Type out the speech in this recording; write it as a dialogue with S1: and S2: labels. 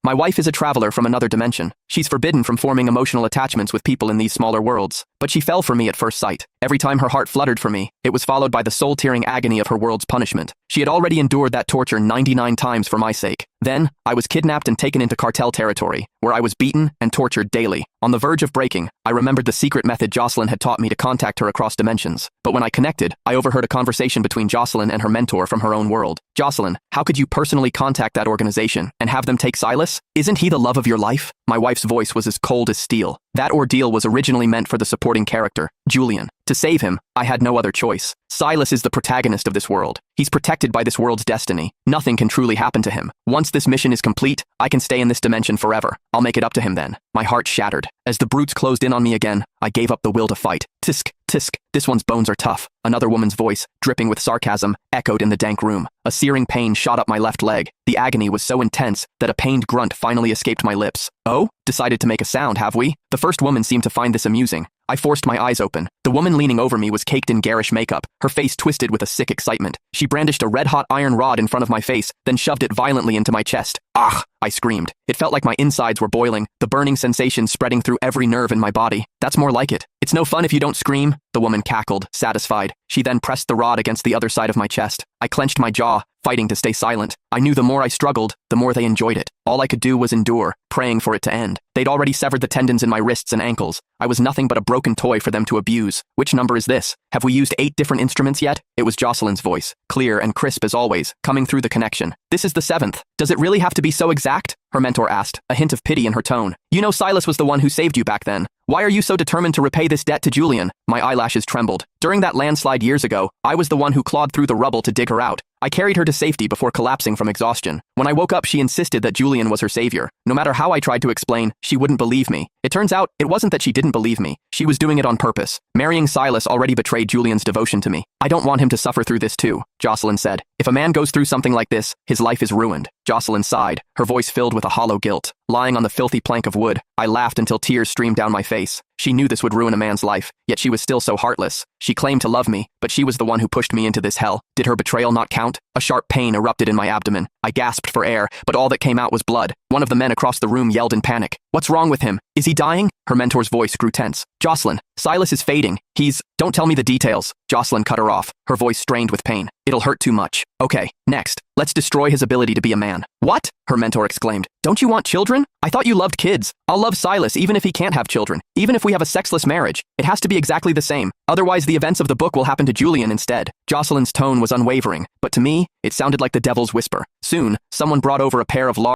S1: My wife is a traveler from another dimension. She's forbidden from forming emotional attachments with people in these smaller worlds. But she fell for me at first sight. Every time her heart fluttered for me, it was followed by the soul-tearing agony of her world's punishment. She had already endured that torture 99 times for my sake. Then, I was kidnapped and taken into cartel territory, where I was beaten and tortured daily. On the verge of breaking, I remembered the secret method Jocelyn had taught me to contact her across dimensions. But when I connected, I overheard a conversation between Jocelyn and her mentor from her own world. Jocelyn, how could you personally contact that organization and have them take Silas? Isn't he the love of your life? My wife's voice was as cold as steel. That ordeal was originally meant for the supporting character, Julian. To save him, I had no other choice. Silas is the protagonist of this world. He's protected by this world's destiny. Nothing can truly happen to him. Once this mission is complete, I can stay in this dimension forever. I'll make it up to him then. My heart shattered. As the brutes closed in on me again, I gave up the will to fight. Tisk, tisk, this one's bones are tough. Another woman's voice, dripping with sarcasm, echoed in the dank room. A searing pain shot up my left leg. The agony was so intense that a pained grunt finally escaped my lips. Oh? Decided to make a sound, have we? The first woman seemed to find this amusing. I forced my eyes open. The woman leaning over me was caked in garish makeup, her face twisted with a sick excitement. She brandished a red-hot iron rod in front of my face, then shoved it violently into my chest. Ah! I screamed. It felt like my insides were boiling, the burning sensation spreading through every nerve in my body. That's more like it. It's no fun if you don't scream, the woman cackled, satisfied. She then pressed the rod against the other side of my chest. I clenched my jaw, fighting to stay silent. I knew the more I struggled, the more they enjoyed it. All I could do was endure, praying for it to end. They'd already severed the tendons in my wrists and ankles. I was nothing but a broken toy for them to abuse. Which number is this? Have we used 8 different instruments yet? It was Jocelyn's voice, clear and crisp as always, coming through the connection. This is the 7th. Does it really have to be so exact? Her mentor asked, a hint of pity in her tone. You know Silas was the one who saved you back then. Why are you so determined to repay this debt to Julian? My eyelashes trembled. During that landslide years ago, I was the one who clawed through the rubble to dig her out. I carried her to safety before collapsing from exhaustion. When I woke up, she insisted that Julian was her savior. No matter how I tried to explain, she wouldn't believe me. It turns out, it wasn't that she didn't believe me. She was doing it on purpose. Marrying Silas already betrayed Julian's devotion to me. I don't want him to suffer through this too, Jocelyn said. If a man goes through something like this, his life is ruined. Jocelyn sighed, her voice filled with a hollow guilt. Lying on the filthy plank of wood, I laughed until tears streamed down my face. She knew this would ruin a man's life, yet she was still so heartless. She claimed to love me, but she was the one who pushed me into this hell. Did her betrayal not count? A sharp pain erupted in my abdomen. I gasped for air, but all that came out was blood. One of the men across the room yelled in panic. What's wrong with him? Is he dying? Her mentor's voice grew tense. Jocelyn, Silas is fading. Don't tell me the details. Jocelyn cut her off, her voice strained with pain. It'll hurt too much. Okay, next. Let's destroy his ability to be a man. What? Her mentor exclaimed. Don't you want children? I thought you loved kids. I'll love Silas even if he can't have children. Even if we have a sexless marriage, it has to be exactly the same. Otherwise, the events of the book will happen to Julian instead. Jocelyn's tone was unwavering, but to me, it sounded like the devil's whisper. Soon, someone brought over a pair of large